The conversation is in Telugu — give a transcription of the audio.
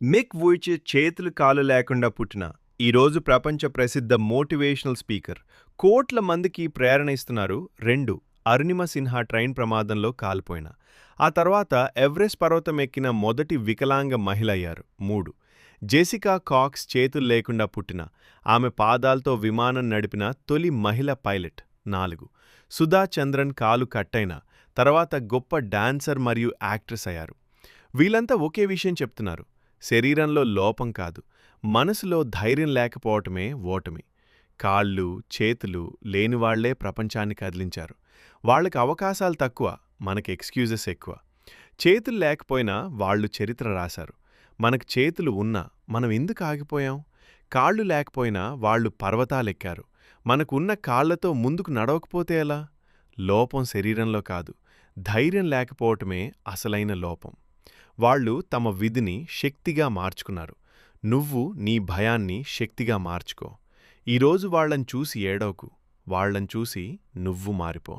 మిక్ వూయిచిచ్ చేతులు కాళ్ళు లేకుండా పుట్టిన ఈరోజు ప్రపంచ ప్రసిద్ధ మోటివేషనల్ స్పీకర్. కోట్ల మందికి ప్రేరణ ఇస్తున్నారు. 2 అరుణిమ సిన్హా ట్రైన్ ప్రమాదంలో కాలిపోయిన. ఆ తర్వాత ఎవరెస్ట్ పర్వతం ఎక్కిన మొదటి వికలాంగ మహిళ అయ్యారు. 3 జెసికా కాక్స్ చేతులు లేకుండా పుట్టిన. ఆమె పాదాలతో విమానం నడిపిన తొలి మహిళ పైలట్. 4 సుధా చంద్రన్ కాలు కట్టయిన తర్వాత గొప్ప డాన్సర్ మరియు యాక్ట్రెస్ అయ్యారు. వీళ్ళంతా ఒకే విషయం చెప్తున్నారు. శరీరంలో లోపం కాదు, మనసులో ధైర్యం లేకపోవటమే ఓటమి. కాళ్ళు, చేతులు లేనివాళ్లే ప్రపంచాన్ని కదిలించారు. వాళ్లకు అవకాశాలు తక్కువ, మనకి ఎక్స్క్యూజెస్ ఎక్కువ. చేతులు లేకపోయినా వాళ్లు చరిత్ర రాశారు. మనకు చేతులు ఉన్నా మనం ఎందుకు ఆగిపోయాం? కాళ్ళు లేకపోయినా వాళ్లు పర్వతాలెక్కారు. మనకున్న కాళ్లతో ముందుకు నడవకపోతే ఎలా? లోపం శరీరంలో కాదు, ధైర్యం లేకపోవటమే అసలైన లోపం. వాళ్ళు తమ విధిని శక్తిగా మార్చుకున్నారు. నువ్వు నీ భయాన్ని శక్తిగా మార్చుకో. ఈరోజు వాళ్ళని చూసి ఏడవకు, వాళ్ళని చూసి నువ్వు మారిపో.